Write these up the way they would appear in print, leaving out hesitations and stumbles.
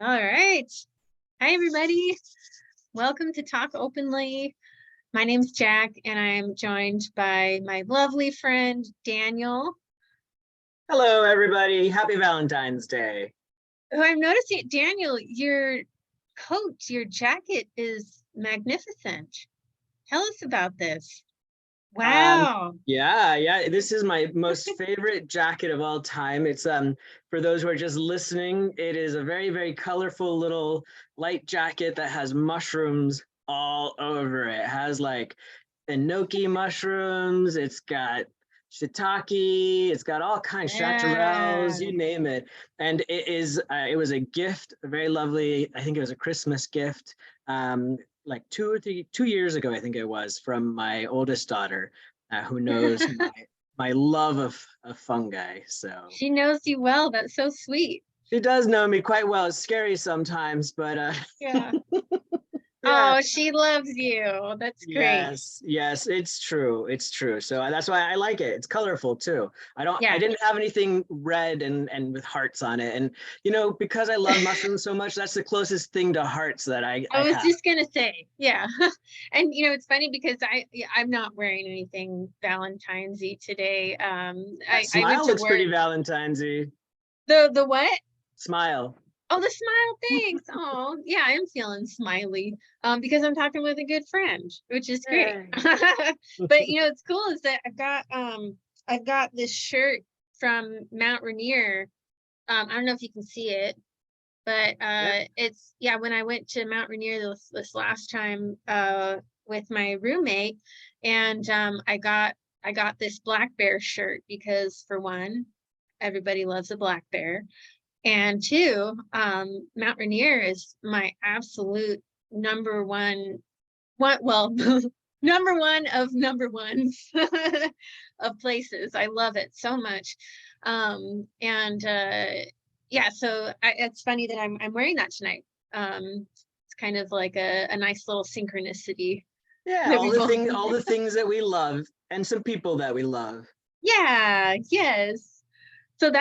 All right. Hi, everybody. Welcome to Talk Openly. My name's Jack, and I'm joined by my lovely friend, Daniel, Hello, everybody. Happy Valentine's Day. who I'm noticing, Daniel, your coat, your jacket is magnificent. Tell us about this. Um, Wow. yeah, this is my most favorite jacket of all time. It's for those who are just listening, it is a very, very colorful little light jacket that has mushrooms all over it. It has like enoki mushrooms, it's got shiitake, it's got all kinds, Yeah. chanterelles, you name it. And it was a gift, a very lovely, I think it was a Christmas gift. Like 2 years ago, I think it was, from my oldest daughter, who knows my love of fungi. So She knows you well. That's so sweet. she does know me quite well. It's scary sometimes, but Yeah. yeah. Oh, she loves you. That's great. Yes, it's true. It's true. So that's why I like it. It's colorful too. I Yeah. didn't have anything red and with hearts on it. And because I love mushrooms so much, that's the closest thing to hearts that I I was have. just gonna say, yeah. And it's funny because I'm not wearing anything Valentine's-y today. That I went smile to looks work. pretty Valentine's-y. The what? Smile. Oh, the smile, thanks. Oh, yeah, I am feeling smiley. Because I'm talking with a good friend, which is great. Yay. But it's cool is that I've got this shirt from Mount Rainier. I don't know if you can see it, but Yep. it's, yeah, when I went to Mount Rainier this last time with my roommate, and I got this black bear shirt because, for one, everybody loves a black bear, and two, Mount Rainier is my absolute number one, well, number one of number ones of places. I love it so much. And yeah, so it's funny that I'm wearing that tonight. It's kind of like a nice little synchronicity Yeah, that we both. all the things that we love and some people that we love. Yeah, yes. So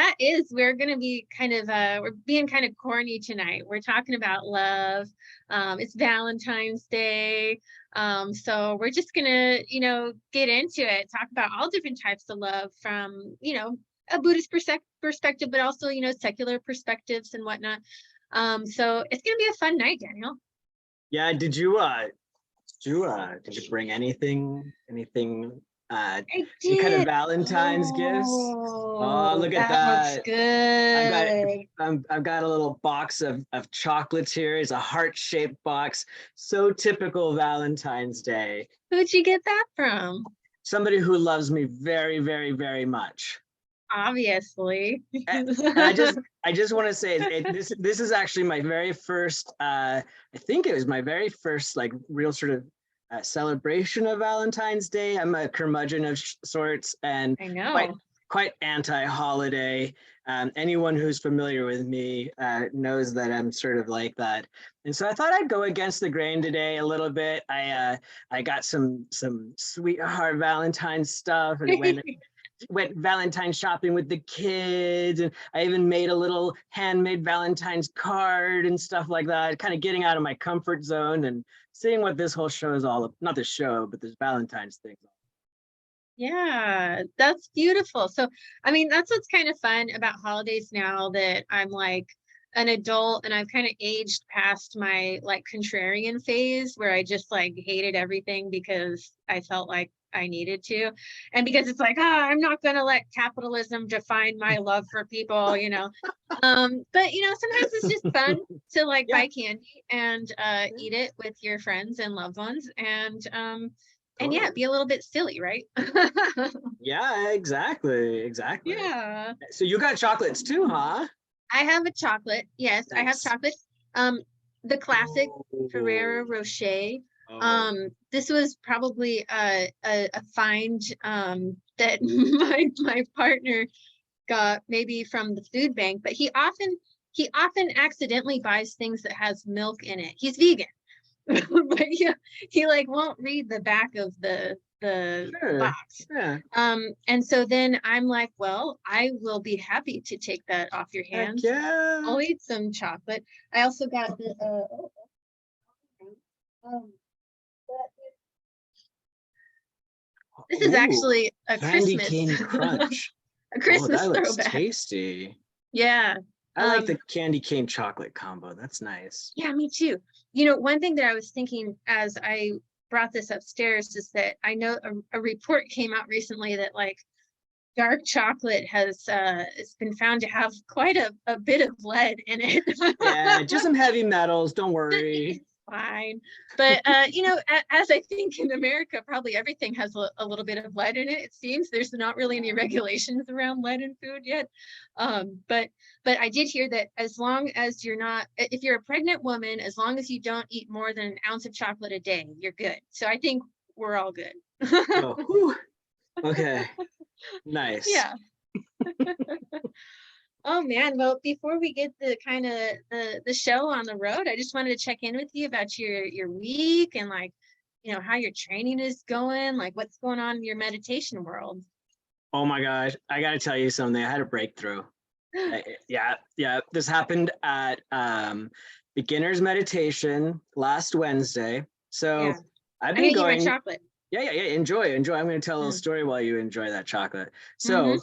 we're gonna be kind of we're being kind of corny tonight. We're talking about love. It's Valentine's Day. So we're just gonna, get into it, talk about all different types of love from, a Buddhist perspective, but also, secular perspectives and whatnot. So it's gonna be a fun night, Daniel. Yeah, did you bring anything I any kind of did. Valentine's gifts? Oh, Oh, look at that looks that. I've got good. I've got a little box of chocolates here. It's a heart-shaped box. So typical Valentine's Day. Who'd you get that from? Somebody who loves me very, very, very much. Obviously. And I just want to say this is actually my very first I think it was my very first like real sort of celebration of Valentine's Day. I'm a curmudgeon of sorts and I quite know. quite anti-holiday. Anyone who's familiar with me knows that I'm sort of like that. And so I thought I'd go against the grain today a little bit. I got some sweetheart Valentine stuff and went Valentine shopping with the kids, and I even made a little handmade Valentine's card and stuff like that, kind of getting out of my comfort zone and seeing what this whole show is all, not the show, but this Valentine's thing. Yeah, that's beautiful. So, I mean, that's what's kind of fun about holidays now that I'm like an adult and I've kind of aged past my like contrarian phase where I just like hated everything because I felt like I needed to. And because it's like, I'm not going to let capitalism define my love for people, you know. But sometimes it's just fun to like Yeah, buy candy and eat it with your friends and loved ones, and yeah, totally. be a little bit silly, right? Yeah, exactly. Yeah. So you got chocolates too, huh? I have a chocolate. Yes, I have Nice. chocolate. Um, the classic Ferrero Oh, Rocher. oh. This was probably a find that my partner got maybe from the food bank, but he often accidentally buys things that has milk in it. He's vegan. But yeah, he like won't read the back of the Sure. box. Yeah. And so then I'm like, well, I will be happy to take that off your Heck hands. yeah. I'll eat some chocolate. I also got the this is Ooh, actually a candy Christmas cane crunch. a Oh, Christmas that looks throwback. tasty. Yeah. I like the candy cane chocolate combo. That's nice. Yeah, me too. You know, one thing that I was thinking as I brought this upstairs is that I know a report came out recently that like dark chocolate has it's been found to have quite a bit of lead in it. Yeah, just some heavy metals. Don't worry. It's fine. But you know, as I think in America, probably everything has a little bit of lead in it. It seems there's not really any regulations around lead in food yet. But I did hear that as long as you're not, if you're a pregnant woman, as long as you don't eat more than an ounce of chocolate a day, you're good. So I think we're all good. Oh, whew. Okay. Nice. Yeah. Oh man, well, before we get the kind of the show on the road, I just wanted to check in with you about your week and like, you know, how your training is going, like what's going on in your meditation world. Oh my gosh. I got to tell you something. I had a breakthrough. Yeah. This happened at beginner's meditation last Wednesday. So Yeah. I've I'm been gonna eat my going. chocolate. Yeah. Enjoy. I'm going to tell a little Mm. story while you enjoy that chocolate. Mm-hmm.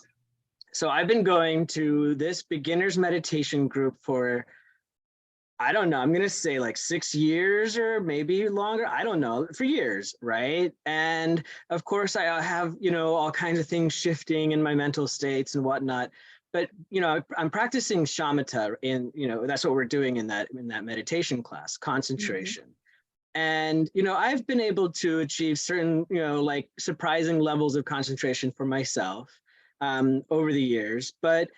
So I've been going to this beginner's meditation group for, I don't know, I'm going to say like 6 years or maybe longer. I don't know, for years, right? And of course, I have, all kinds of things shifting in my mental states and whatnot. But, I'm practicing shamatha that's what we're doing in that meditation class, Mm-hmm. concentration. And, I've been able to achieve certain, like surprising levels of concentration for myself over the years. But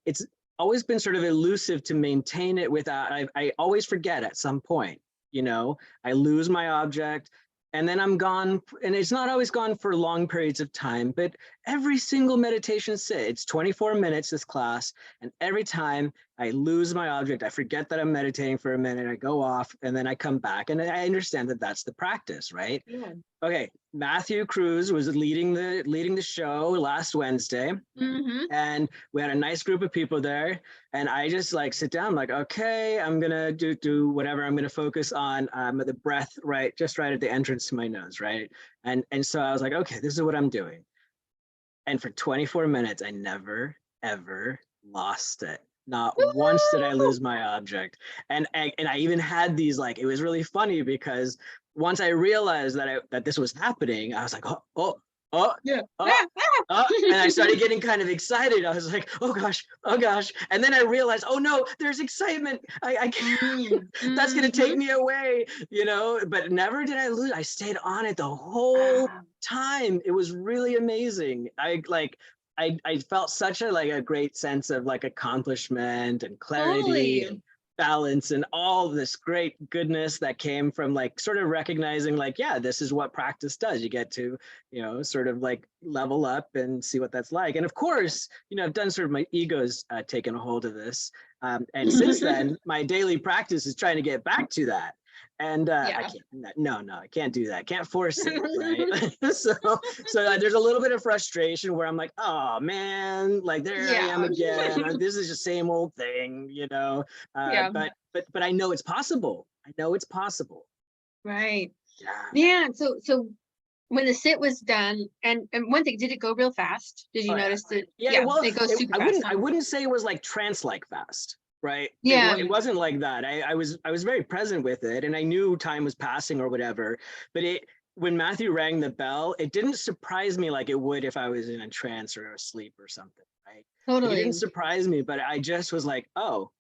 it's always been sort of elusive to maintain it without, I always forget at some point, I lose my object and then I'm gone. And it's not always gone for long periods of time, but every single meditation sit, it's 24 minutes, this class. And every time I lose my object, I forget that I'm meditating for a minute, I go off and then I come back. And I understand that that's the practice, right? Yeah. Okay, Matthew Kruse was leading the show last Wednesday, Mm-hmm. and we had a nice group of people there. And I just like sit down, like, okay, I'm gonna do whatever. I'm gonna focus on the breath, right, just right at the entrance to my nose, right. And so I was like, okay, this is what I'm doing. And for 24 minutes, I never ever lost it. Not once did I lose my object. And I even had these, like, it was really funny because once I realized that this was happening, I was like, oh, Yeah. oh, and I started getting kind of excited. I was like, oh gosh. And then I realized, oh no, there's excitement. I can't, that's gonna take me away, but never did I lose. I stayed on it the whole time. It was really amazing. I felt such a great sense of like accomplishment and clarity and Totally. balance and all this great goodness that came from like sort of recognizing like, yeah, this is what practice does. You get to, sort of like level up and see what that's like. And of course, I've done sort of my ego's taken a hold of this. And since then, my daily practice is trying to get back to that. And I Yeah. can't, no, I can't do that. Can't force it, right? so there's a little bit of frustration where I'm like, oh man, like there I am Yeah. again. This is the same old thing, Yeah. but I know it's possible. I know it's possible. Right. Yeah. Yeah. So when the sit was done, and one thing, did it go real fast? Did you Oh yeah. notice that? Yeah. Yeah, Well, it goes super fast. I wouldn't say it was like trance-like fast, right? Yeah. It wasn't like that. I was very present with it, and I knew time was passing or whatever. But when Matthew rang the bell, it didn't surprise me like it would if I was in a trance or asleep or something, right? Like, it didn't Totally. surprise me, but I just was like, oh,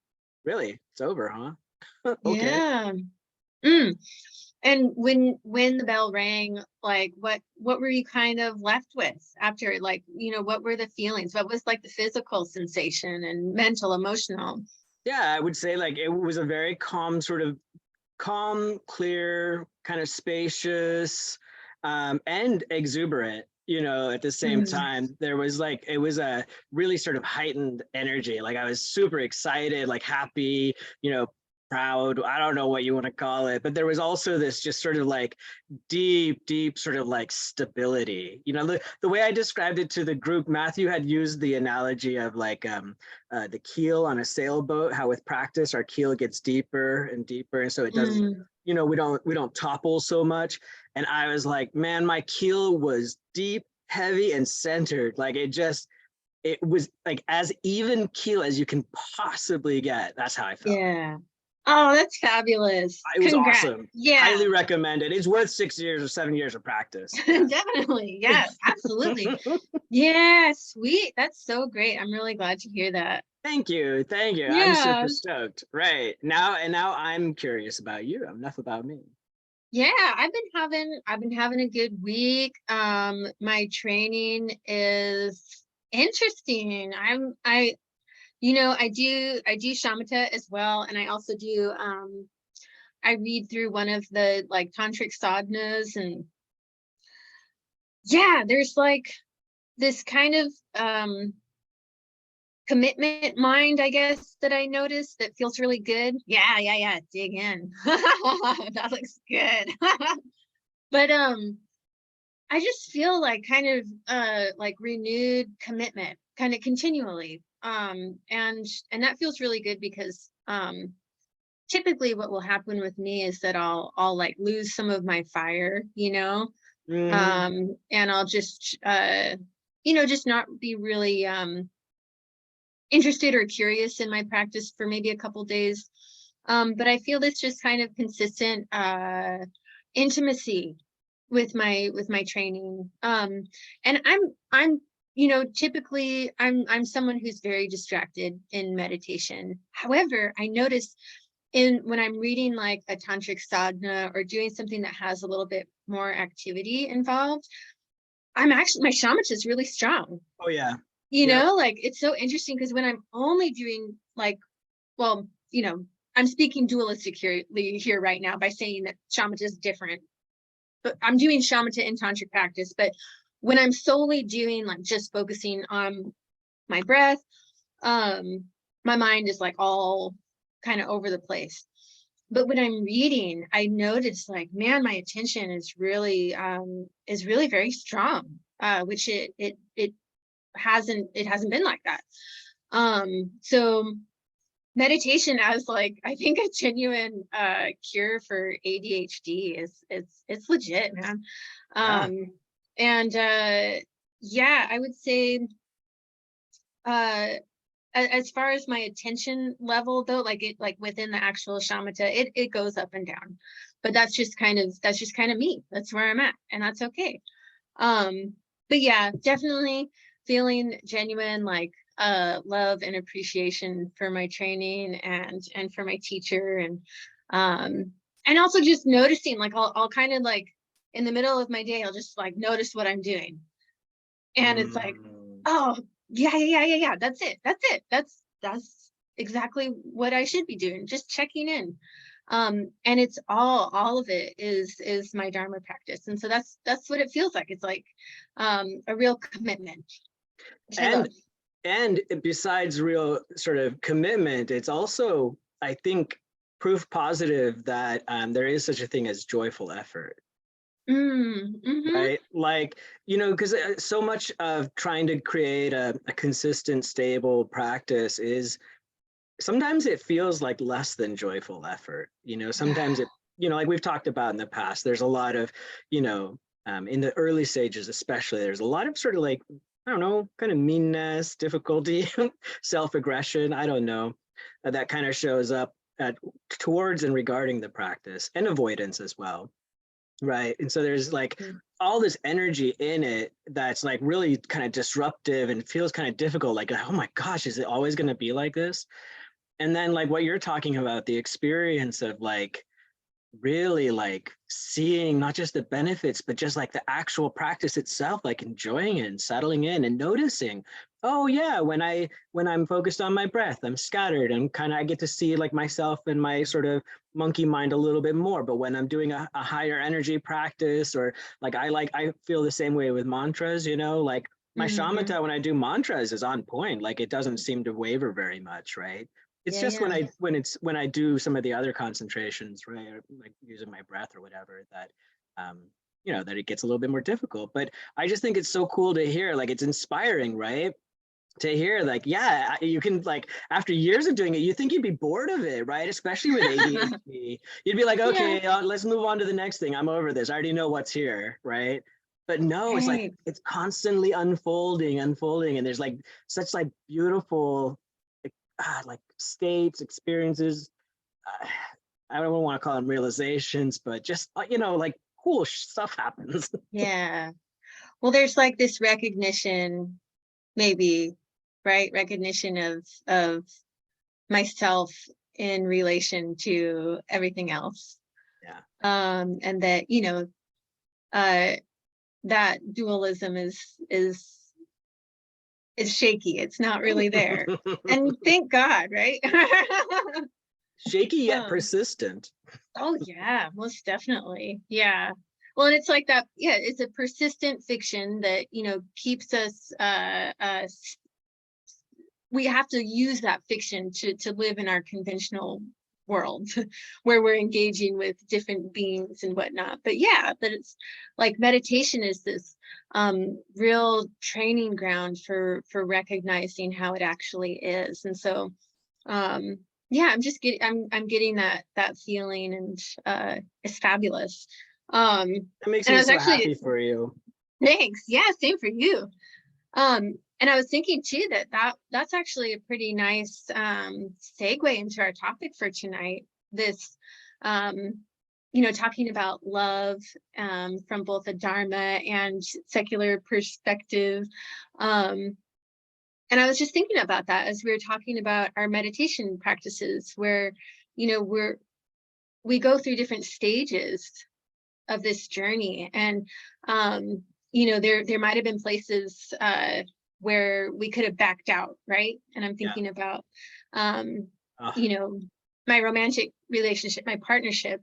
really? It's over, huh? Okay. Yeah. Mm. And when the bell rang, like what were you kind of left with after, like, what were the feelings? What was like the physical sensation and mental, emotional? Yeah, I would say like it was a very calm, clear, kind of spacious, and exuberant, at the same Mm. time. There was like, it was a really sort of heightened energy. Like I was super excited, like happy, proud. I don't know what you want to call it, but there was also this just sort of like deep sort of like stability. You know, the way I described it to the group, Matthew had used the analogy of like the keel on a sailboat, how with practice our keel gets deeper and deeper. And so it doesn't, Mm, you know, we don't topple so much. And I was like, man, my keel was deep, heavy, and centered. Like it was like as even keel as you can possibly get. That's how I felt. yeah. Oh, that's fabulous. It was Congrats. awesome. Yeah, Highly recommended. It's worth 6 years or 7 years of practice. Yeah. definitely. Yes, absolutely. Yeah, sweet. That's so great. I'm really glad to hear that. Thank you. Thank you. I'm Yeah. super stoked. Right. Now I'm curious about you. Enough about me. Yeah, I've been having a good week. My training is interesting. I do shamatha as well, and I also do I read through one of the like tantric sadhanas, and yeah, there's like this kind of commitment mind, I guess, that I noticed that feels really good. Yeah, dig in. That looks good. But I just feel like kind of like renewed commitment kind of continually. And that feels really good because typically what will happen with me is that I'll like lose some of my fire, Mm, and I'll just just not be really interested or curious in my practice for maybe a couple days. But I feel this just kind of consistent intimacy with my training. And I'm typically I'm someone who's very distracted in meditation. However, I notice in when I'm reading like a tantric sadhana or doing something that has a little bit more activity involved, my shamatha is really strong. oh yeah. Yep. Like it's so interesting because when I'm only doing like, well, I'm speaking dualistically here right now by saying that shamatha is different, but I'm doing shamatha in tantric practice. But when I'm solely doing like just focusing on my breath, um, my mind is like all kind of over the place. But when I'm reading, I notice like, man, my attention is really very strong, which it hasn't been like that. So meditation as like I think a genuine cure for ADHD is it's legit, man. Yeah. Um and yeah, I would say uh as far as my attention level though, like within the actual shamatha, it goes up and down. But that's just kind of me. That's where I'm at, and that's okay. But yeah, definitely feeling genuine like love and appreciation for my training and for my teacher, and also just noticing like I'll kind of like in the middle of my day I'll just like notice what I'm doing, and it's like, Mm. oh yeah, that's it, that's exactly what I should be doing, just checking in. And it's all of it is my dharma practice, and so that's what it feels like. It's like a real commitment, which I And love. and besides real sort of commitment, it's also, I think, proof positive that there is such a thing as joyful effort. Mm-hmm. Right, like, because so much of trying to create a consistent, stable practice is sometimes it feels like less than joyful effort. Sometimes like we've talked about in the past, there's a lot of, you know in the early stages especially, there's a lot of sort of like, I don't know, kind of meanness, difficulty, self-aggression, I don't know, that kind of shows up towards and regarding the practice, and avoidance as well. Right. And so there's like all this energy in it that's like really kind of disruptive and feels kind of difficult. Like, oh my gosh, is it always going to be like this? And then like what you're talking about, the experience of like really like seeing not just the benefits, but just like the actual practice itself, like enjoying it and settling in and noticing, oh yeah, when I'm focused on my breath, I'm scattered and kind of I get to see like myself and my sort of monkey mind a little bit more. But when I'm doing a higher energy practice, or I feel the same way with mantras, like my Mm-hmm. shamatha when I do mantras is on point. Like it doesn't seem to waver very much, right? It's Yeah, just yeah. when I do some of the other concentrations, right, or like using my breath or whatever, that that it gets a little bit more difficult. But I just think it's so cool to hear, like it's inspiring, right? To hear like, yeah, you can, like, after years of doing it, you think you'd be bored of it, right? Especially with ADHD. You'd be like, Yeah, okay, let's move on to the next thing. I'm over this. I already know what's here, right? But no, it's like right. it's constantly unfolding, and there's like such like beautiful like states, experiences. Uh, I don't want to call them realizations, but just like cool stuff happens. Yeah. Well, there's like this recognition, maybe, right? Recognition of myself in relation to everything else. Yeah. And that, uh, that dualism is shaky. It's not really there. And thank God, right? Shaky yet um, persistent. oh yeah, most definitely. Yeah. Well, and it's like that, yeah, it's a persistent fiction that, keeps us we have to use that fiction to live in our conventional world where we're engaging with different beings and whatnot. But yeah, that it's like meditation is this real training ground for recognizing how it actually is. And so yeah, I'm getting that feeling, and it's fabulous. That makes And I me was so actually, happy for you. thanks, yeah, same for you. And I was thinking too that's actually a pretty nice segue into our topic for tonight. This, talking about love from both a Dharma and secular perspective. Um, and I was just thinking about that as we were talking about our meditation practices, where, we go through different stages of this journey. And there might have been places where we could have backed out, right? And I'm Yeah. thinking about um Oh, you know my romantic relationship, my partnership.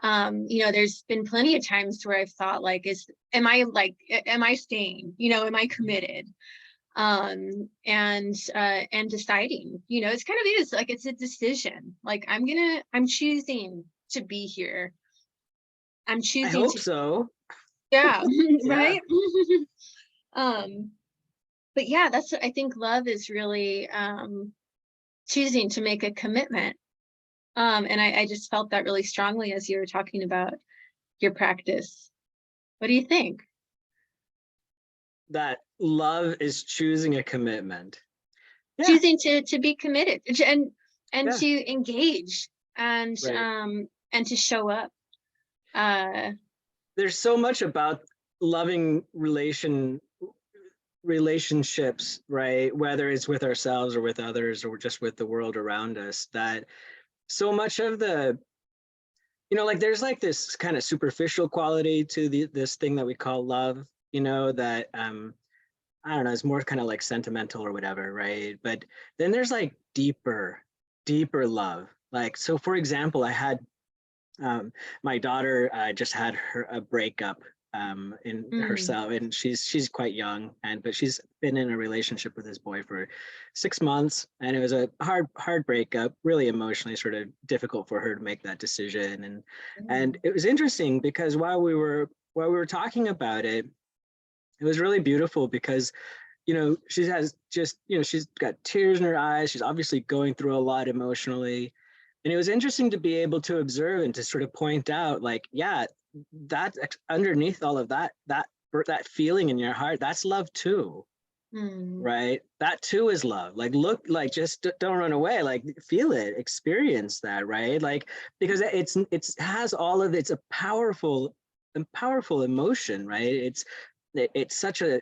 There's been plenty of times where I've thought, like, am I staying, am I committed? And deciding, it's kind of, it is like, it's a decision, like, I'm choosing to be here. I'm I choosing hope to, so. yeah. Yeah. Right. um but yeah, that's, I think love is really choosing to make a commitment. And I just felt that really strongly as you were talking about your practice. What do you think? That love is choosing a commitment. Yeah. Choosing to be committed, and Yeah. to engage, Right. and to show up. uh There's so much about loving relationships, right? Whether it's with ourselves or with others or just with the world around us, that so much of like there's like this kind of superficial quality to this thing that we call love, that I don't know, it's more kind of like sentimental or whatever, right? But then there's like deeper love. Like, so for example, I had my daughter just had a breakup in mm, herself, and she's quite young, but she's been in a relationship with this boy for 6 months, and it was a hard breakup, really emotionally sort of difficult for her to make that decision, and mm, it was interesting because while we were talking about it, it was really beautiful because she has just, she's got tears in her eyes. She's obviously going through a lot emotionally. And it was interesting to be able to observe and to sort of point out, like, yeah, that underneath all of that feeling in your heart, that's love too, mm. right? That too is love. Like, look, like, just don't run away. Like, feel it, experience that, right? Like, because it's has all of it's a powerful emotion, right? It's such a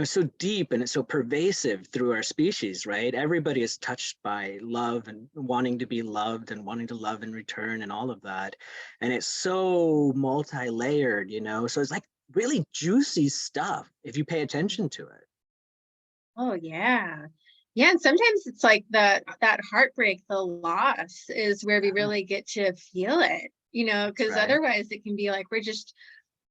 so deep, and it's so pervasive through our species, right? Everybody is touched by love and wanting to be loved and wanting to love in return and all of that. And it's so multi-layered, so it's like really juicy stuff if you pay attention to it. Oh yeah. Yeah, and sometimes it's like that heartbreak, the loss is where we Yeah, really get to feel it, that's because right. otherwise it can be like we're just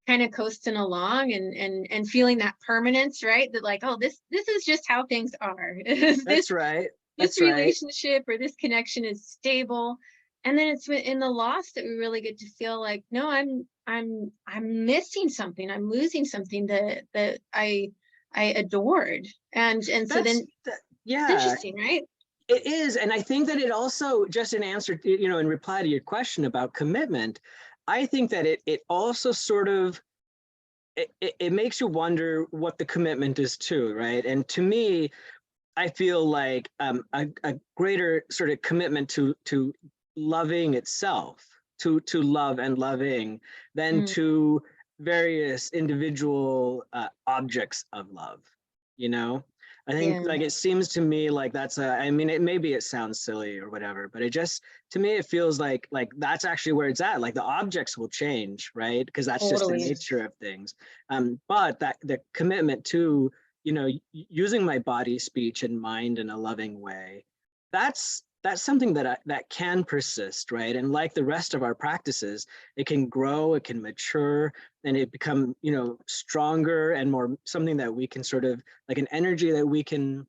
kind of coasting along, and feeling that permanence, right? That, like, oh, this is just how things are. This That's right. this That's right. relationship or this connection is stable. And then it's in the loss that we really get to feel like, no, I'm missing something. I'm losing something that I adored. And so then That, it's yeah, interesting, right? it is. And I think that it also, just in answer to, in reply to your question about commitment, I think that it also sort of, it makes you wonder what the commitment is to, right? And to me, I feel like a greater sort of commitment to loving itself, to love and loving, than Mm, to various individual objects of love. You know, I think yeah, like it seems to me like that's a. I mean, maybe it sounds silly or whatever, but it just to me it feels like that's actually where it's at. Like the objects will change, right? Because that's just the totally. nature of things. But that the commitment to using my body, speech, and mind in a loving way, that's something that can persist, right? And like the rest of our practices, it can grow, it can mature, and it become stronger and more something that we can sort of like an energy that we can.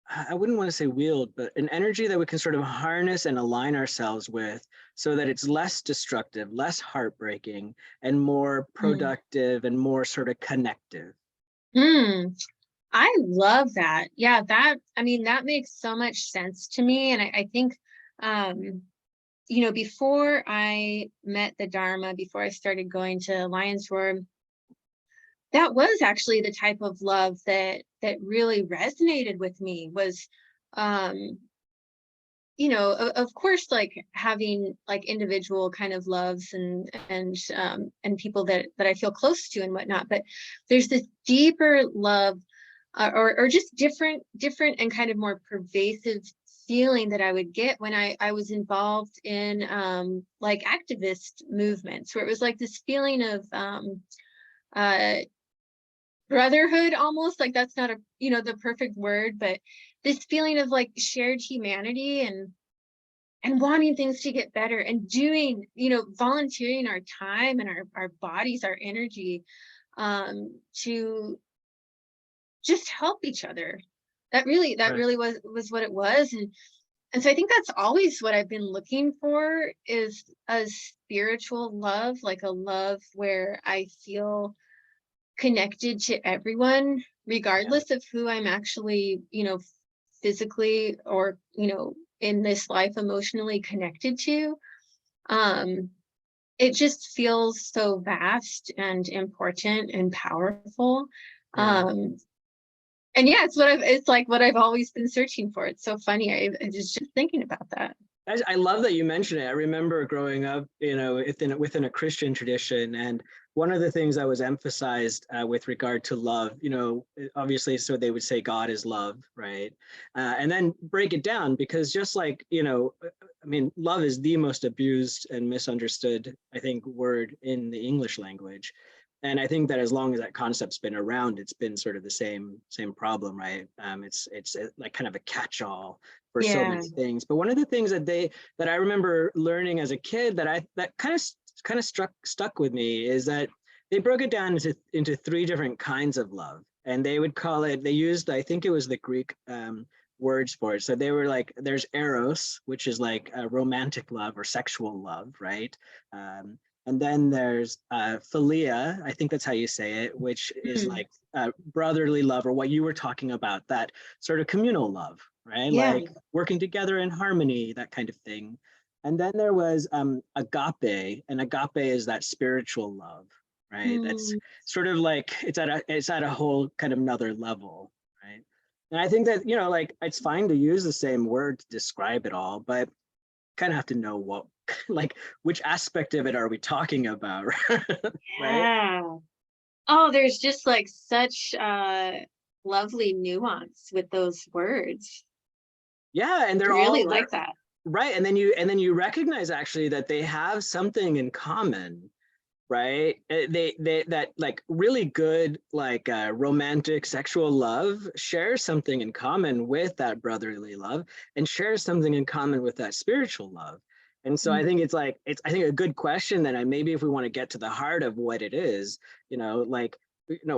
I wouldn't want to say wield, but an energy that we can sort of harness and align ourselves with so that it's less destructive, less heartbreaking, and more Mm. productive and more sort of connective. Mm. I love that. Yeah, I mean, that makes so much sense to me. And I think, um, before I met the Dharma, before I started going to Lion's Roar, that was actually the type of love that really resonated with me was, um, of course, like having like individual kind of loves and people that I feel close to and whatnot. But there's this deeper love or just different and kind of more pervasive feeling that I would get when I was involved in like activist movements where it was like this feeling of uh brotherhood, almost. Like that's not the perfect word, but this feeling of like shared humanity and wanting things to get better and doing, volunteering our time and our bodies, our energy to just help each other. That really was what it was. And so I think that's always what I've been looking for is a spiritual love, like a love where I feel connected to everyone, Yeah. regardless of who I'm actually, physically or, in this life emotionally connected to. Um, it just feels so vast and important and powerful. Yeah. Um, and yeah, it's like what I've always been searching for. It's so funny. I was just thinking about that. I love that you mentioned it. I remember growing up, within a Christian tradition, and one of the things that was emphasized with regard to love, obviously, so they would say God is love, right? And then break it down because just like I mean, love is the most abused and misunderstood, I think, word in the English language. And I think that as long as that concept's been around, it's been sort of the same problem, right? It's like kind of a catch-all for so Yeah. many things. But one of the things that I remember learning as a kid that kind of stuck with me is that they broke it down into three different kinds of love, and they used, I think it was the Greek words for it. So they were like, there's eros, which is like a romantic love or sexual love, right? And then there's philia, I think that's how you say it, which is Mm, like brotherly love, or what you were talking about, that sort of communal love, right? yeah. Like working together in harmony, that kind of thing. And then there was agape, and agape is that spiritual love, right? That's Mm, sort of like it's at a whole kind of another level, right? And I think that like it's fine to use the same word to describe it all, but kind of have to know what like which aspect of it are we talking about, right? yeah. Oh, there's just like such lovely nuance with those words. Yeah, and they're Really all like that. right. And then you recognize actually that they have something in common, right? They that like really good like romantic sexual love shares something in common with that brotherly love, and shares something in common with that spiritual love. And so I Mm, think it's I think a good question that maybe if we want to get to the heart of what it is, like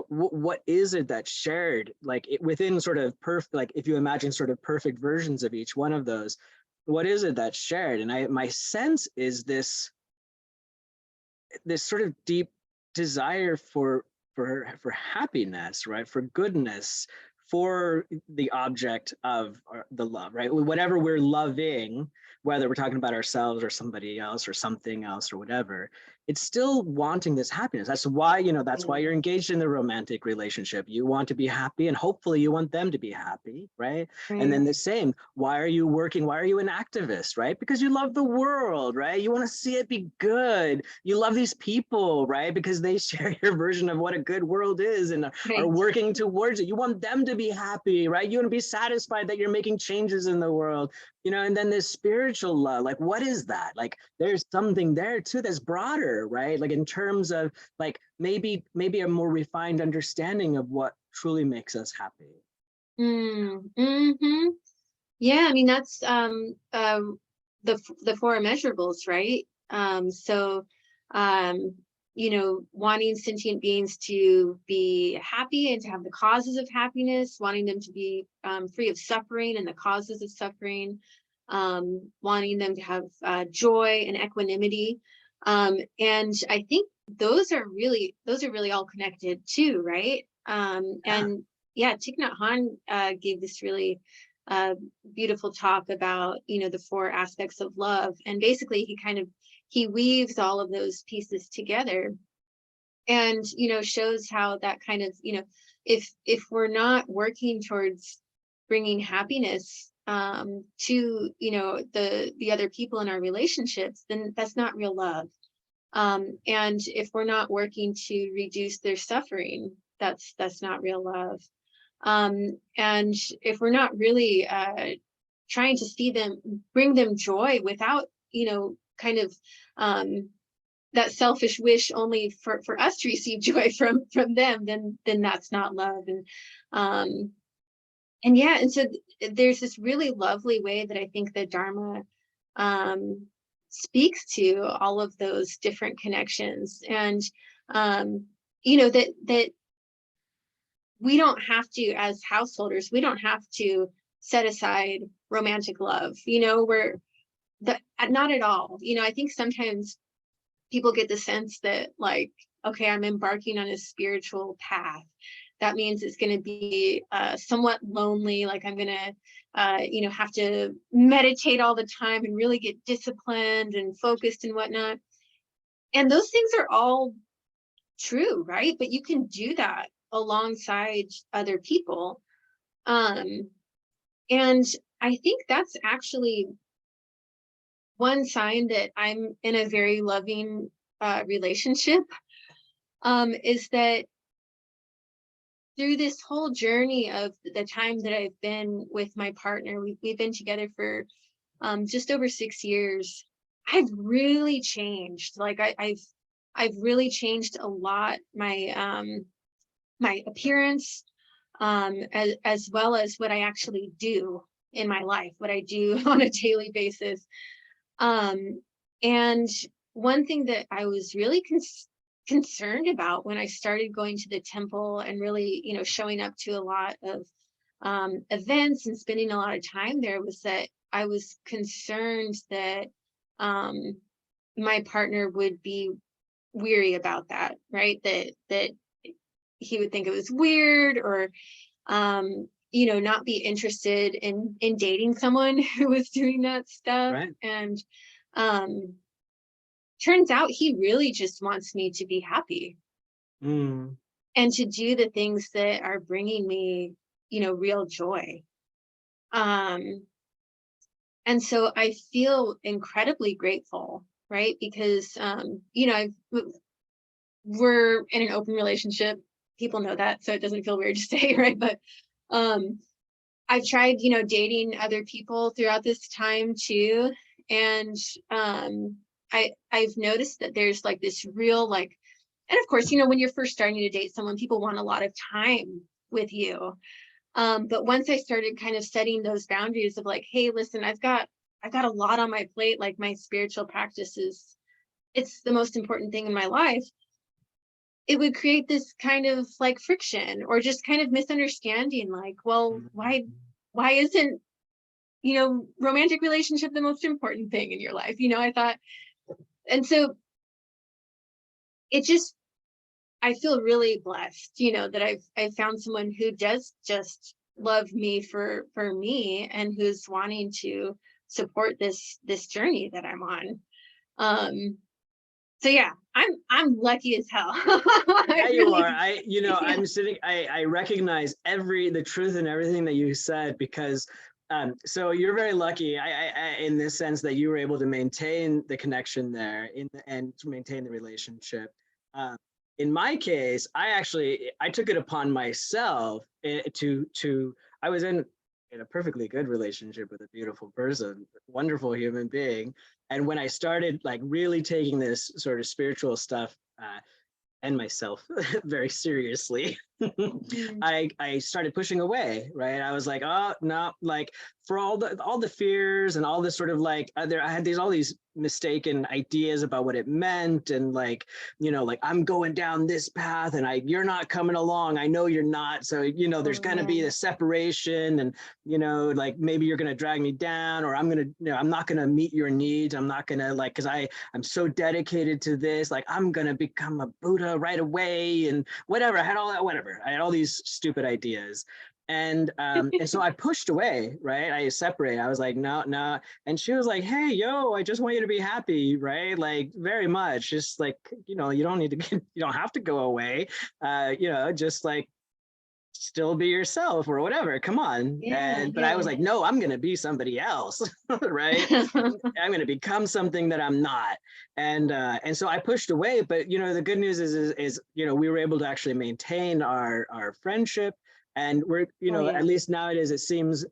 what is it that's shared, like within sort of perfect, like if you imagine sort of perfect versions of each one of those, what is it that's shared? And my sense is this sort of deep desire for happiness, right? For goodness, for the object of the love, right? Whatever we're loving, whether we're talking about ourselves or somebody else or something else or whatever, it's still wanting this happiness. That's why, that's why you're engaged in the romantic relationship. You want to be happy, and hopefully you want them to be happy, right? And then the same, why are you working? Why are you an activist, right? Because you love the world, right? You want to see it be good. You love these people, right? Because they share your version of what a good world is and are working towards it. You want them to be happy, right? You want to be satisfied that you're making changes in the world, and then this spiritual love, like, what is that? Like, there's something there too that's broader, right? Like in terms of like maybe a more refined understanding of what truly makes us happy. Mm-hmm. Yeah, I mean, that's the four immeasurables, right? So wanting sentient beings to be happy and to have the causes of happiness, wanting them to be free of suffering and the causes of suffering, wanting them to have joy and equanimity. And I think those are really all connected too, right? And yeah, Thich Nhat Hanh gave this really beautiful talk about, the four aspects of love. And basically he weaves all of those pieces together and, shows how that kind of, if we're not working towards bringing happiness to, the other people in our relationships, then that's not real love. And if we're not working to reduce their suffering, that's not real love. And if we're not really trying to see them, bring them joy without, kind of that selfish wish only for us to receive joy from them, then that's not love. And yeah, and so there's this really lovely way that I think the Dharma speaks to all of those different connections, and that we don't have to, as householders, we don't have to set aside romantic love. Not at all. I think sometimes people get the sense that, like, okay, I'm embarking on a spiritual path. That means it's going to be somewhat lonely. Like, I'm going to, have to meditate all the time and really get disciplined and focused and whatnot. And those things are all true, right? But you can do that alongside other people. And I think that's actually one sign that I'm in a very loving relationship, is that through this whole journey of the time that I've been with my partner, we've been together for just over 6 years. I've really changed. Like I've really changed a lot. My appearance, as well as what I actually do in my life, what I do on a daily basis. And one thing that I was really concerned about when I started going to the temple and really, showing up to a lot of events and spending a lot of time there, was that I was concerned that my partner would be weary about that, right? That he would think it was weird, or not be interested in dating someone who was doing that stuff. Right. And turns out he really just wants me to be happy and to do the things that are bringing me, real joy. And so I feel incredibly grateful, right? Because we're in an open relationship. People know that, so it doesn't feel weird to say, right? But I've tried, dating other people throughout this time too. And I've noticed that there's like this real, like, and of course, when you're first starting to date someone, people want a lot of time with you. But once I started kind of setting those boundaries of like, hey, listen, I've got a lot on my plate. Like, my spiritual practice it's the most important thing in my life. it would create this kind of like friction or just kind of misunderstanding, like, well, why isn't, you know, romantic relationship the most important thing in your life? You know, I thought, and so it just, I feel really blessed, you know, that I've found someone who does just love me for me, and who's wanting to support this journey that I'm on. So yeah, I'm lucky as hell. Yeah, you are. I'm sitting, I recognize the truth in everything that you said, because so you're very lucky in this sense that you were able to maintain the connection there and to maintain the relationship. Um, in my case, I took it upon myself I was in a perfectly good relationship with a beautiful person, wonderful human being. And when I started like really taking this sort of spiritual stuff and myself very seriously, I started pushing away, right? I was like, oh no, like for all the fears and all this sort of like I had all these mistaken ideas about what it meant, and like, like I'm going down this path and you're not coming along. I know you're not. So, there's gonna be a separation, and like maybe you're gonna drag me down, or I'm not gonna meet your needs. I'm not gonna like, because I'm so dedicated to this, like I'm gonna become a Buddha right away and whatever. I had all that, whatever. I had all these stupid ideas. And so I pushed away, right? I separated. I was like, no, no. And she was like, hey, yo, I just want you to be happy, right? Like very much. Just like, you don't need to you don't have to go away. Just like still be yourself or whatever. Come on. But I was like, no, I'm gonna be somebody else, right? I'm gonna become something that I'm not. And so I pushed away. But the good news is we were able to actually maintain our friendship. And we're, at least nowadays it seems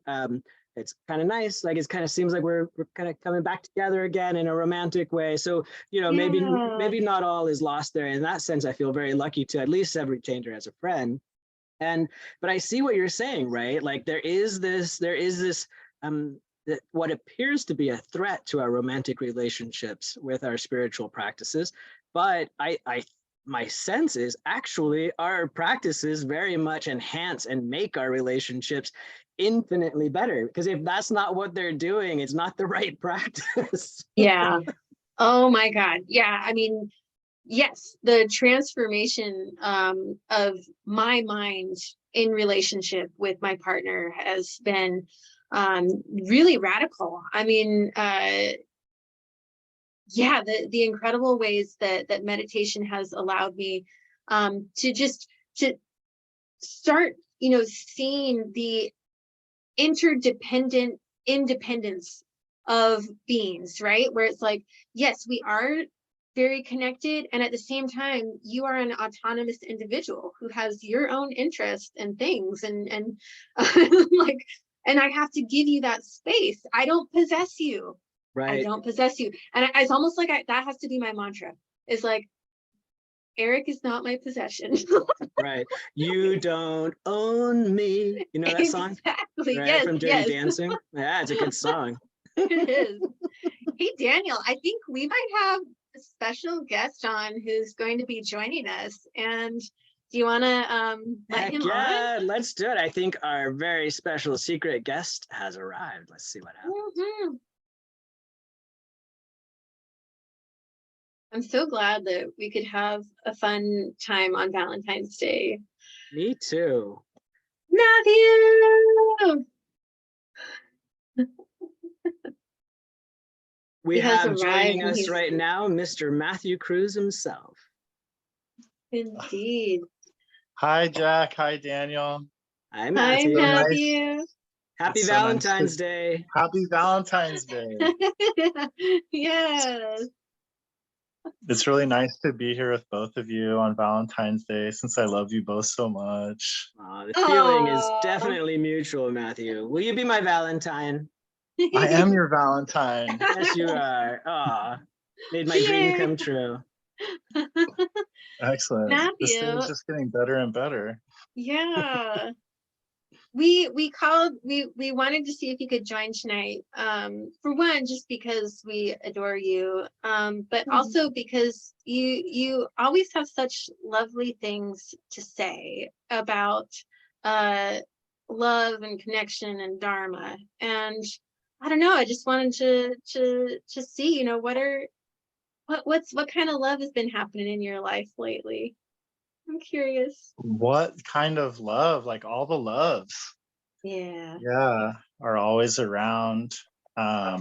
it's kind of nice. Like it kind of seems like we're kind of coming back together again in a romantic way. So, maybe not all is lost there. In that sense, I feel very lucky to at least have retained her as a friend. But I see what you're saying, right? Like there is this what appears to be a threat to our romantic relationships with our spiritual practices. But my sense is actually our practices very much enhance and make our relationships infinitely better. Because if that's not what they're doing, it's not the right practice. Yeah. Oh my God. Yeah. I mean, yes, the transformation of my mind in relationship with my partner has been really radical. I mean, yeah, the incredible ways that meditation has allowed me to start, seeing the interdependent independence of beings, right? Where it's like, yes, we are very connected, and at the same time, you are an autonomous individual who has your own interests and things, and like, and I have to give you that space. I don't possess you. Right. I don't possess you. And it's almost like that has to be my mantra. Is like, Eric is not my possession. Right. You don't own me. You know that song? Exactly. Right? Yes. From Dirty Dancing. Yeah, it's a good song. It is. Hey, Daniel, I think we might have a special guest on who's going to be joining us. And do you want to let him on? Let's do it. I think our very special secret guest has arrived. Let's see what happens. I'm so glad that we could have a fun time on Valentine's Day. Me too. Matthew! We have joining us right now, Mr. Matthew Kruse himself. Indeed. Hi, Jack. Hi, Daniel. Hi, Matthew. Hi, Matthew. Happy Valentine's Day. Happy Valentine's Day. Yes. It's really nice to be here with both of you on Valentine's Day, since I love you both so much. The feeling is definitely mutual, Matthew. Will you be my Valentine? I am your Valentine. Yes, you are. Made my dream come true. Excellent. Matthew. This day is just getting better and better. Yeah. we called, we wanted to see if you could join tonight. For one, just because we adore you, but also because you always have such lovely things to say about love and connection and dharma. And I don't know, I just wanted to see, you know, what kind of love has been happening in your life lately. I'm curious. What kind of love? Like all the loves. Yeah. Yeah, are always around. I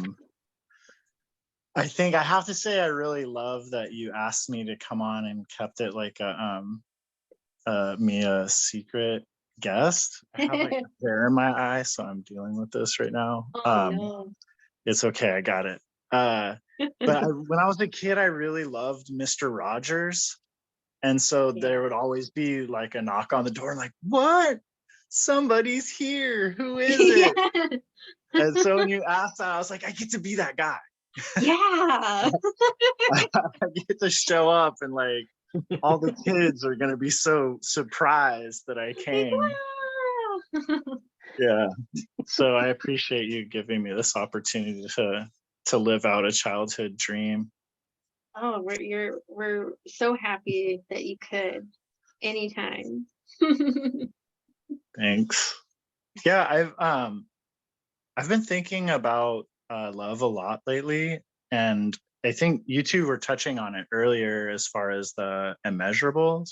think I have to say I really love that you asked me to come on and kept it like me a secret guest. I have like hair in my eye, so I'm dealing with this right now. Oh no. It's okay, I got it. But when I was a kid, I really loved Mr. Rogers. And so there would always be like a knock on the door, like, what? Somebody's here. Who is it? And so when you asked that, I was like, I get to be that guy. Yeah. I get to show up and like all the kids are gonna be so surprised that I came. Yeah. So I appreciate you giving me this opportunity to live out a childhood dream. Oh, we're so happy that you could anytime. Thanks. Yeah, I've been thinking about love a lot lately, and I think you two were touching on it earlier as far as the immeasurables,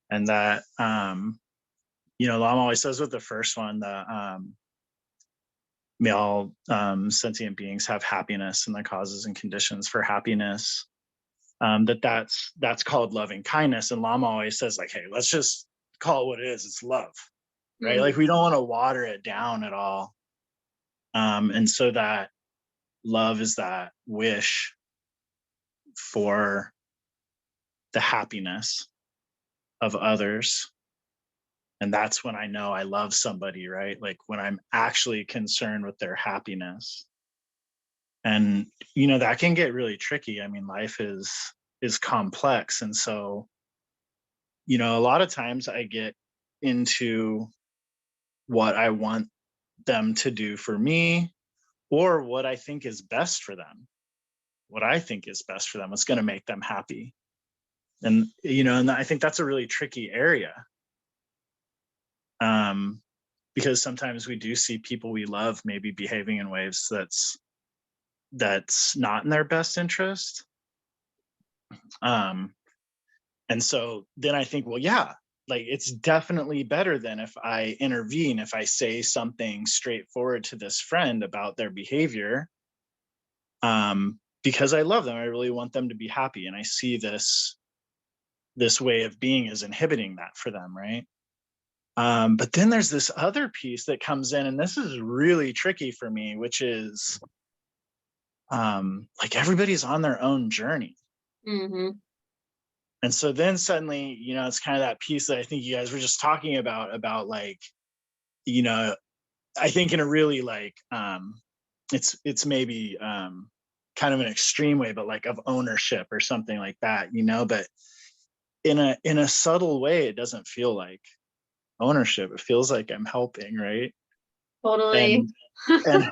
and that you know, Lam always says with the first one that may all sentient beings have happiness and the causes and conditions for happiness. That's called loving kindness, and Lama always says like, hey, let's just call it what it is. It's love, right? Like we don't want to water it down at all. And so that love is that wish for the happiness of others. And that's when I know I love somebody, right? Like when I'm actually concerned with their happiness. And you know, that can get really tricky. I mean, life is complex. And so, you know, a lot of times I get into what I want them to do for me or what I think is best for them. What I think is best for them, what's going to make them happy. And, you know, and I think that's a really tricky area. Because sometimes we do see people we love maybe behaving in ways that's not in their best interest. And so then I think, well, yeah, like it's definitely better than if I intervene, if I say something straightforward to this friend about their behavior, because I love them. I really want them to be happy. And I see this way of being is inhibiting that for them, right? But then there's this other piece that comes in, and this is really tricky for me, which is like everybody's on their own journey. Mm-hmm. And so then suddenly, you know, it's kind of that piece that I think you guys were just talking about like, you know, I think in a really like, it's maybe kind of an extreme way, but like of ownership or something like that, you know, but in a subtle way, it doesn't feel like ownership. It feels like I'm helping, right? Totally. And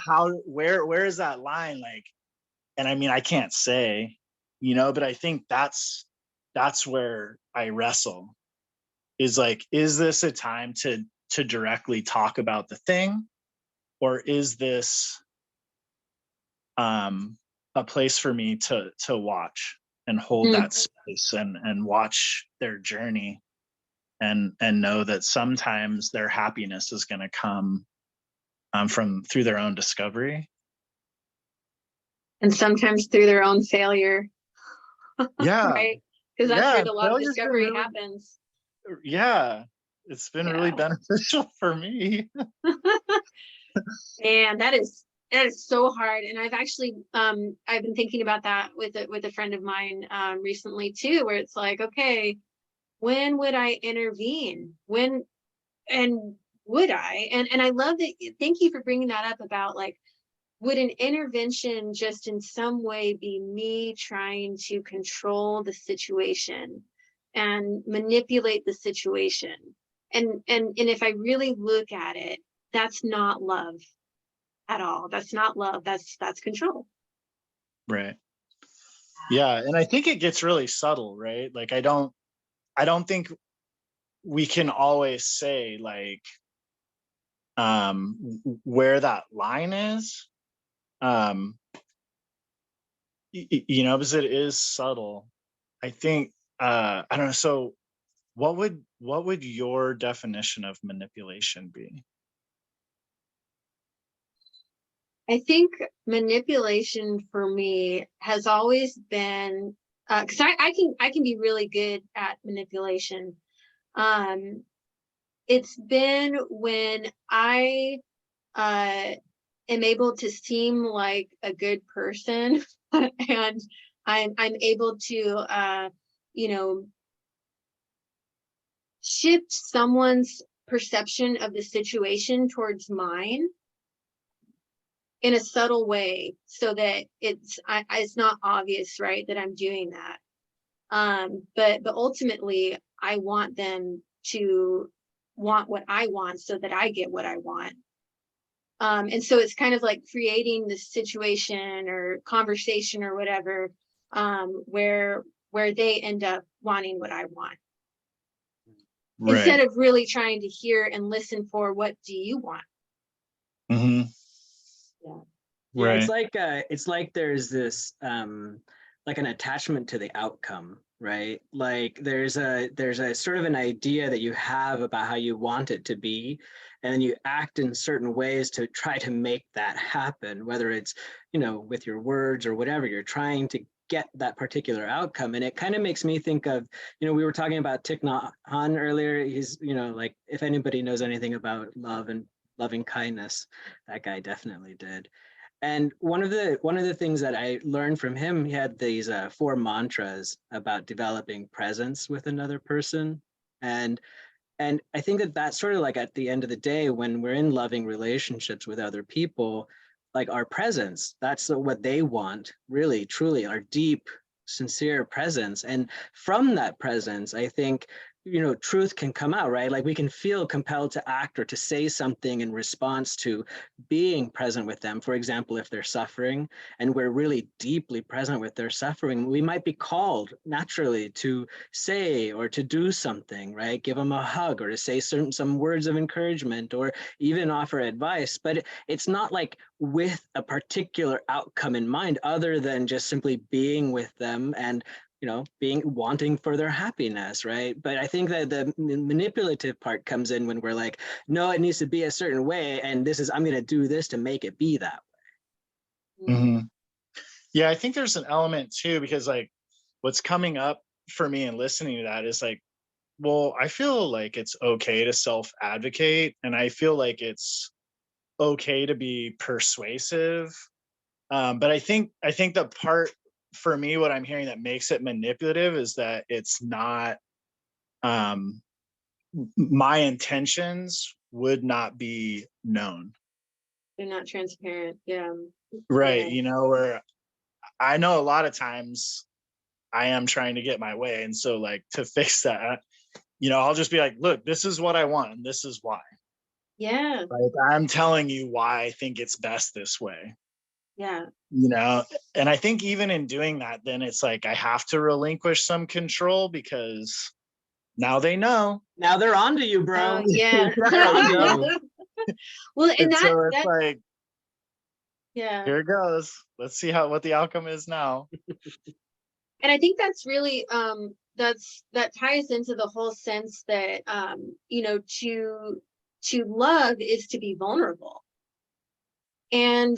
how where is that line? Like, and I mean, I can't say, you know, but I think that's where I wrestle, is like, is this a time to directly talk about the thing, or is this a place for me to watch and hold that space and watch their journey and know that sometimes their happiness is going to come from through their own discovery, And sometimes through their own failure. yeah. Right, because that's where a lot of discovery happens. Yeah, it's been really beneficial for me. And that is so hard. And I've actually I've been thinking about that with a friend of mine recently too, where it's like, okay, when would I intervene? When and would I? And I love that. Thank you for bringing that up about like, would an intervention just in some way be me trying to control the situation and manipulate the situation? And if I really look at it, that's not love at all. That's not love. That's control. Right. Yeah, and I think it gets really subtle, right? Like I don't think we can always say like where that line is. You know, because it is subtle. I think I don't know. So what would your definition of manipulation be? I think manipulation for me has always been, because I can be really good at manipulation. It's been when I am able to seem like a good person, and I'm able to you know, shift someone's perception of the situation towards mine in a subtle way, so that it's not obvious, right, that I'm doing that. But ultimately I want them to want what I want so that I get what I want. And so it's kind of like creating this situation or conversation or whatever, where they end up wanting what I want, instead Right. of really trying to hear and listen for what do you want. Mm-hmm. Yeah. Yeah, Right. it's like there's this like an attachment to the outcome, right? Like there's a sort of an idea that you have about how you want it to be, and you act in certain ways to try to make that happen, whether it's, you know, with your words or whatever, you're trying to get that particular outcome. And it kind of makes me think of, you know, we were talking about Thich Nhat Hanh earlier. He's, you know, like if anybody knows anything about love and loving kindness, that guy definitely did. And one of the things that I learned from him, he had these 4 mantras about developing presence with another person, and I think that that's sort of like at the end of the day when we're in loving relationships with other people, like our presence, that's what they want, really, truly, our deep, sincere presence. And from that presence, I think, you know, truth can come out, right? Like we can feel compelled to act or to say something in response to being present with them. For example, if they're suffering and we're really deeply present with their suffering, we might be called naturally to say or to do something, right? Give them a hug or to say some words of encouragement or even offer advice. But it's not like with a particular outcome in mind, other than just simply being with them and, you know, being wanting for their happiness, right? But I think that the manipulative part comes in when we're like, no, it needs to be a certain way, and I'm going to do this to make it be that way. Mm-hmm. Yeah, I think there's an element too, because like what's coming up for me and listening to that is like, well, I feel like it's okay to self-advocate, and I feel like it's okay to be persuasive. But I think the part for me, what I'm hearing that makes it manipulative is that it's not um my intentions would not be known. They're not transparent. Yeah. Right. Yeah. You know, where I know a lot of times I am trying to get my way. And so like to fix that, you know, I'll just be like, look, this is what I want, and this is why. Yeah. Like I'm telling you why I think it's best this way. Yeah. You know, and I think even in doing that, then it's like I have to relinquish some control because now they know. Now they're on to you, Oh, bro. yeah. They're on to you. Well, and And so it's that, like, yeah. here it goes. Let's see what the outcome is now. And I think that's really, that ties into the whole sense that, you know, to love is to be vulnerable. And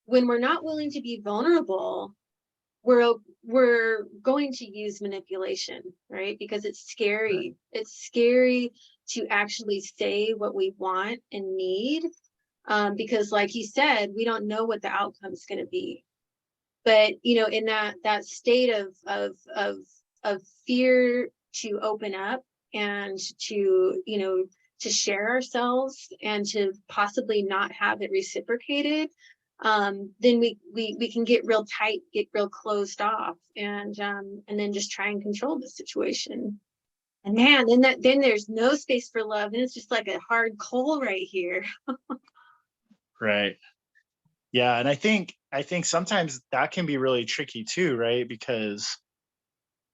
when we're not willing to be vulnerable, we're going to use manipulation, right? Because it's scary. It's scary to actually say what we want and need, because like he said, we don't know what the outcome is going to be. But you know, in that state of fear, to open up and to, you know, to share ourselves and to possibly not have it reciprocated, then we can get real tight, get real closed off, and then just try and control the situation. And man, then there's no space for love, and it's just like a hard coal right here. Right. Yeah. And I think sometimes that can be really tricky too, right? Because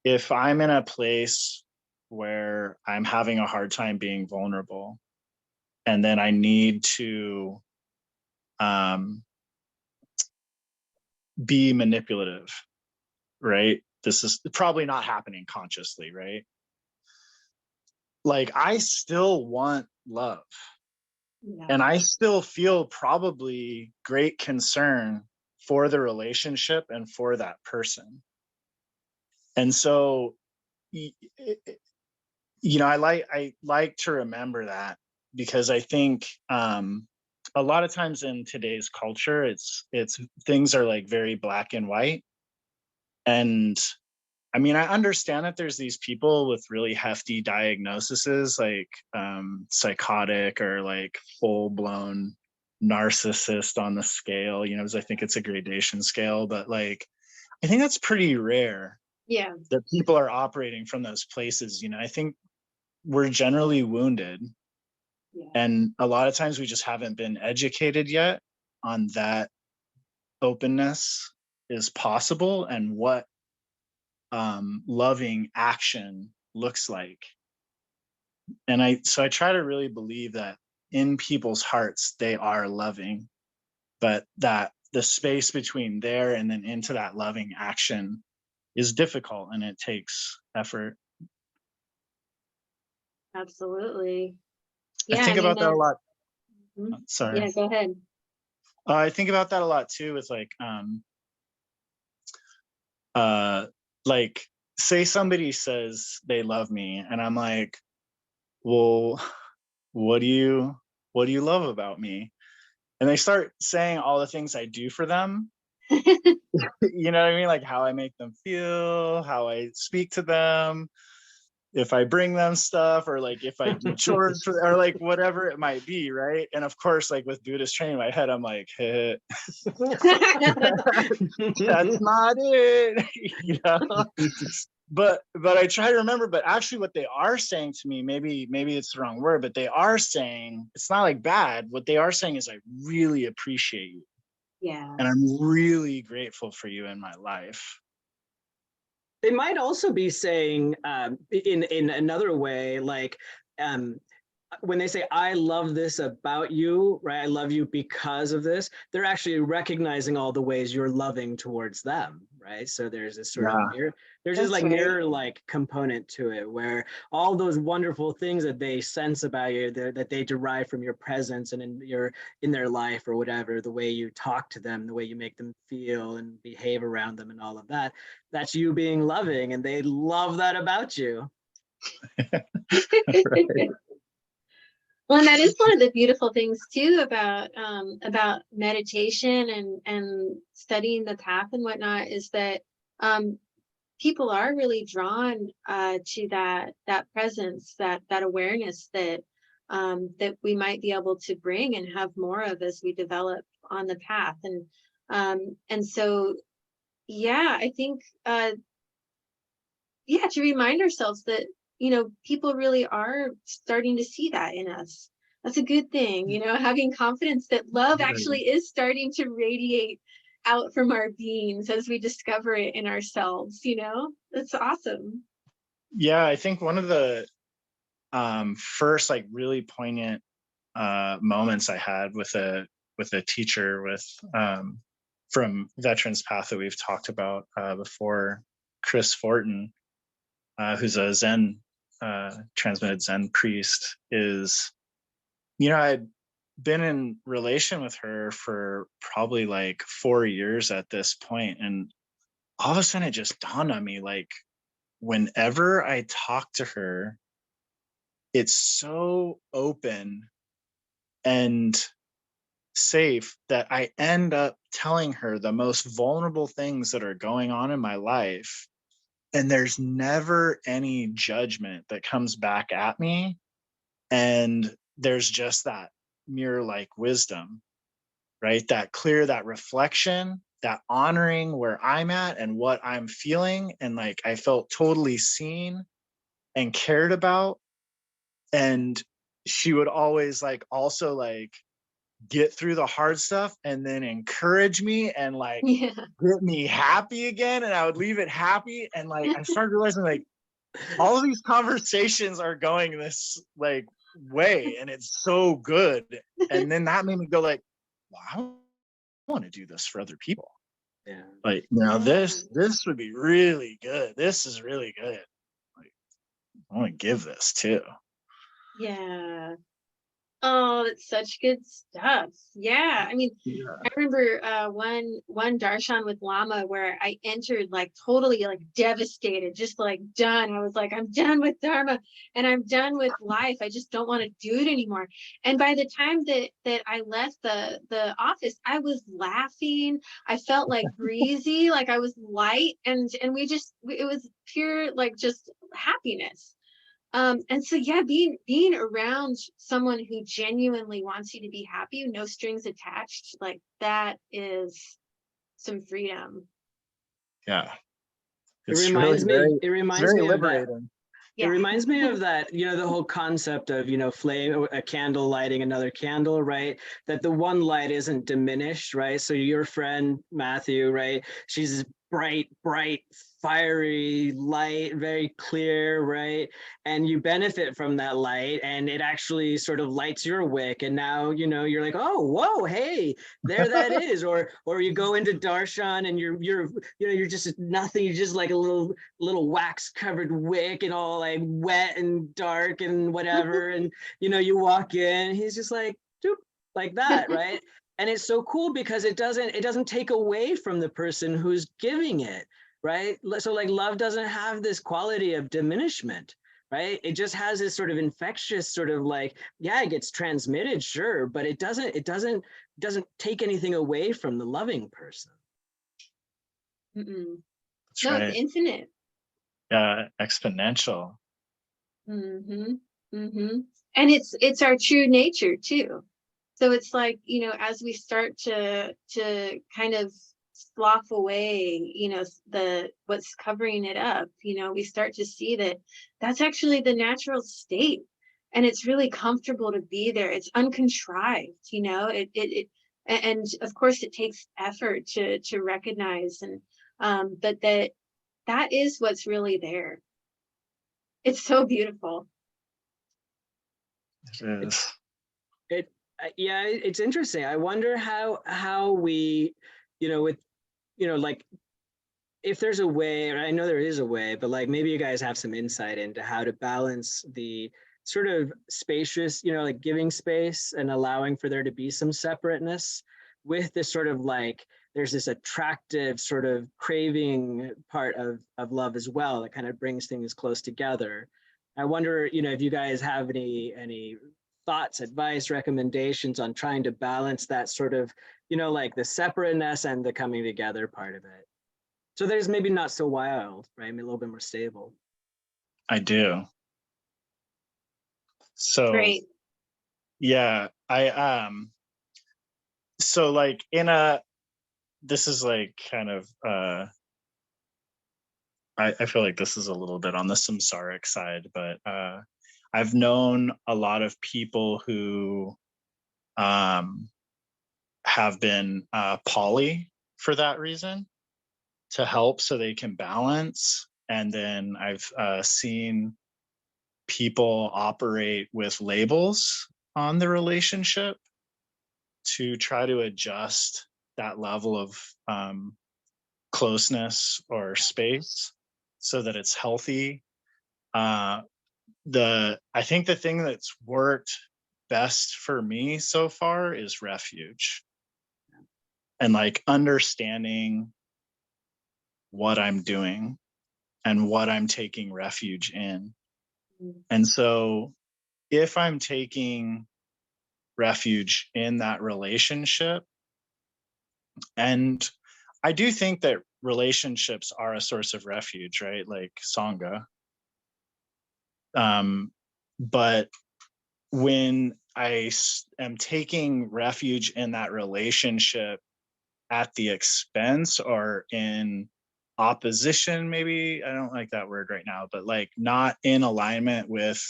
if I'm in a place where I'm having a hard time being vulnerable, and then I need to be manipulative, right? This is probably not happening consciously, right? Like, I still want love, Yeah. and I still feel probably great concern for the relationship and for that person. And so, I like to remember that, because I think a lot of times in today's culture, it's things are like very black and white. And I mean, I understand that there's these people with really hefty diagnoses, like psychotic or like full blown narcissist on the scale, because I think it's a gradation scale, but like, I think that's pretty rare Yeah. that people are operating from those places. I think we're generally wounded, Yeah. and a lot of times we just haven't been educated yet on that openness is possible and what loving action looks like. And I try to really believe that in people's hearts they are loving, but that the space between there and then into that loving action is difficult, and it takes effort. Absolutely. I Yeah, I think mean about that a lot. Sorry. yeah, go ahead. I think about that a lot too, with uh like, say somebody says they love me, and I'm like, well, what do you love about me? And they start saying all the things I do for them. You know what I mean? Like how I make them feel, how I speak to them, if I bring them stuff, or like if I do chores for, or like whatever it might be, right? And of course, like with Buddhist training in my head, I'm like, hey, that's not it. you know but I try to remember, but actually what they are saying to me, maybe it's the wrong word, but they are saying, it's not like bad, what they are saying is, I really appreciate you, Yeah. and I'm really grateful for you in my life. They might also be saying in another way, like when they say, I love this about you, right? I love you because of this. They're actually recognizing all the ways you're loving towards them, right? So there's this sort of Yeah. mirror, there's just That's like right. mirror-like component to it, where all those wonderful things that they sense about you, that they derive from your presence and in their life or whatever, the way you talk to them, the way you make them feel and behave around them and all of that, that's you being loving, and they love that about you. Right. Well, and that is one of the beautiful things too about meditation and studying the path and whatnot, is that people are really drawn to that presence, that awareness that that we might be able to bring and have more of as we develop on the path. And so yeah, I think yeah, to remind ourselves that, people really are starting to see that in us. That's a good thing, having confidence that love actually is starting to radiate out from our beings as we discover it in ourselves. That's awesome. Yeah, I think one of the first like really poignant moments I had with a teacher with from Veterans Path that we've talked about before, Chris Fortin, who's a Zen transmitted Zen priest, is, I'd been in relation with her for probably like 4 years at this point, and all of a sudden it just dawned on me, like, whenever I talk to her, it's so open and safe that I end up telling her the most vulnerable things that are going on in my life. And there's never any judgment that comes back at me. And there's just that mirror like wisdom, right? That clear, that reflection, that honoring where I'm at and what I'm feeling. And like, I felt totally seen and cared about. And she would always like also like get through the hard stuff and then encourage me and like Yeah. get me happy again. And I would leave it happy. And like I started realizing like all of these conversations are going this like way, and it's so good. And then that made me go like, wow, I want to do this for other people. Yeah. Like, now this would be really good. This is really good. Like, I want to give this too. Yeah. Oh, that's such good stuff. Yeah. I mean, Yeah. I remember one darshan with Lama where I entered like totally like devastated, just like done. I was like, I'm done with Dharma and I'm done with life. I just don't want to do it anymore. And by the time that I left the office, I was laughing. I felt like breezy, like I was light, and it was pure like just happiness. And so yeah, being around someone who genuinely wants you to be happy, no strings attached, like that is some freedom. Yeah. It It's reminds really me, very, it it's reminds very me of that. liberating. It Yeah. reminds me of that, you know, the whole concept of, you know, flame, a candle lighting another candle, right? That the one light isn't diminished, right? So your friend Matthew, right? She's bright, fiery light, very clear, right? And you benefit from that light, and it actually sort of lights your wick. And now, you know, you're like, oh, whoa, hey, there that is. Or you go into darshan and you're just nothing. You're just like a little wax covered wick and all like wet and dark and whatever. And, you know, you walk in, he's just like, doop, like that, right? And it's so cool because it doesn't take away from the person who's giving it, right? So like love doesn't have this quality of diminishment, right? It just has this sort of infectious sort of like, yeah, it gets transmitted, sure, but it doesn't take anything away from the loving person. Mm-mm. That's No, right. it's infinite. Exponential. Mm-hmm. Mm-hmm. And it's our true nature too. So it's like, you know, as we start to kind of slough away, you know, what's covering it up, you know, we start to see that that's actually the natural state, and it's really comfortable to be there. It's uncontrived, you know, and of course it takes effort to recognize, and but that is what's really there. It's so beautiful. It is. Yeah, it's interesting. I wonder how we, you know, with, you know, like if there's a way, or I know there is a way, but like maybe you guys have some insight into how to balance the sort of spacious, you know, like giving space and allowing for there to be some separateness with this sort of like, there's this attractive sort of craving part of love as well that kind of brings things close together. I wonder, you know, if you guys have any thoughts, advice, recommendations on trying to balance that sort of, you know, like the separateness and the coming together part of it. So there's maybe not so wild, right? Maybe a little bit more stable. I do. So Great. yeah, so like this is like kind of I feel like this is a little bit on the samsaric side, but I've known a lot of people who have been poly for that reason, to help so they can balance. And then I've seen people operate with labels on the relationship to try to adjust that level of closeness or space so that it's healthy. I think the thing that's worked best for me so far is refuge, and like understanding what I'm doing and what I'm taking refuge in. And so if I'm taking refuge in that relationship, and I do think that relationships are a source of refuge, right? Like Sangha. But when I am taking refuge in that relationship at the expense or in opposition, maybe, I don't like that word right now, but like not in alignment with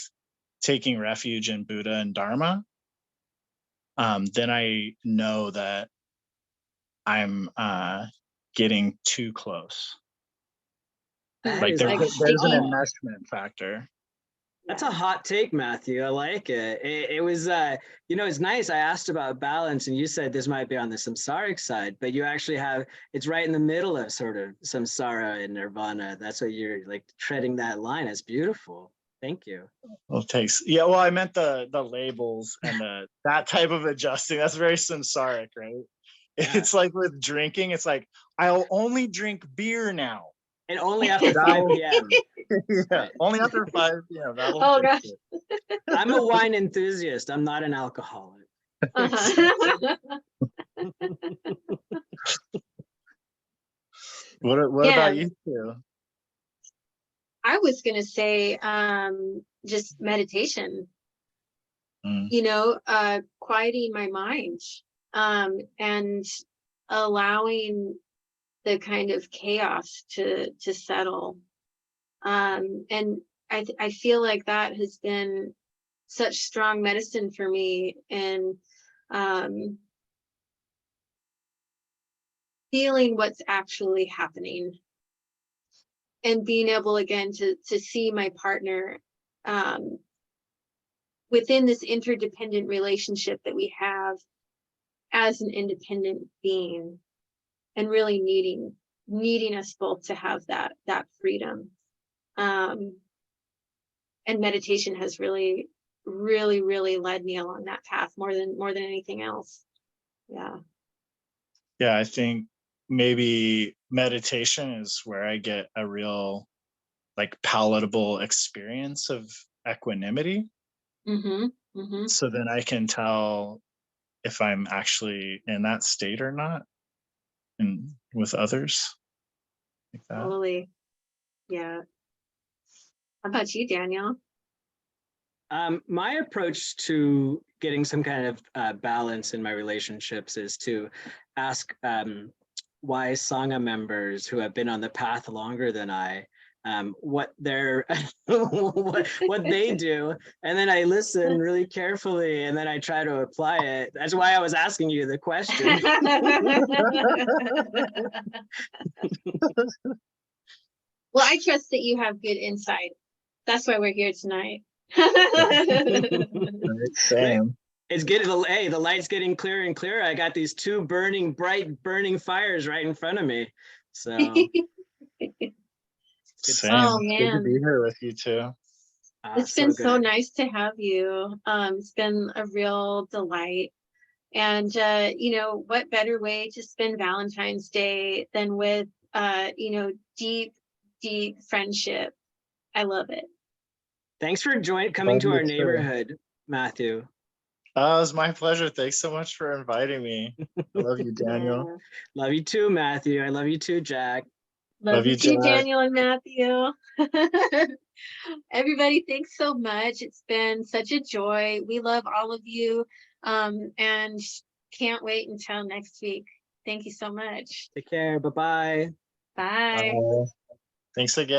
taking refuge in Buddha and Dharma, then I know that I'm getting too close. That Like is there's, like there's an sticky. enmeshment factor. That's a hot take, Matthew. I like it. It was, it's nice. I asked about balance, and you said this might be on the samsaric side, but you actually have, it's right in the middle of sort of samsara and nirvana. That's what you're like treading that line. It's beautiful. Thank you. Well, thanks. Yeah, well, I meant the labels and that type of adjusting. That's very samsaric, right? Yeah. It's like with drinking. It's like I'll only drink beer now. And only after 5 p.m. Yeah, Right. only after 5 p.m. That'll Oh fix gosh. it. I'm a wine enthusiast. I'm not an alcoholic. Uh-huh. What Yeah. about you two? I was gonna say just meditation, Mm. quieting my mind, and allowing the kind of chaos to settle. And I feel like that has been such strong medicine for me, and feeling what's actually happening, and being able again to see my partner within this interdependent relationship that we have as an independent being, and really needing us both to have that freedom. And meditation has really led me along that path more than anything else. Yeah, I think maybe meditation is where I get a real like palatable experience of equanimity. So then I can tell if I'm actually in that state or not, and with others like that. Totally. Yeah. How about you, Daniel? My approach to getting some kind of balance in my relationships is to ask wise Sangha members who have been on the path longer than I, what their what they do, and then I listen really carefully, and then I try to apply it. That's why I was asking you the question. Well, I trust that you have good insight. That's why we're here tonight. Same. It's getting, hey, the light's getting clearer and clearer. I got these two bright burning fires right in front of me. So Same. Oh Good to man, be here with you two. it's been so nice to have you. It's been a real delight. And what better way to spend Valentine's Day than with deep friendship. I love it. Thanks for coming to our neighborhood, Matthew. Oh, it was my pleasure. Thanks so much for inviting me. I love you, Daniel. Yeah. Love you too, Matthew. I love you too, Jack. Love you too, Jack. Daniel and Matthew. Everybody, thanks so much. It's been such a joy. We love all of you, and can't wait until next week. Thank you so much. Take care. Bye-bye. Bye. Thanks again.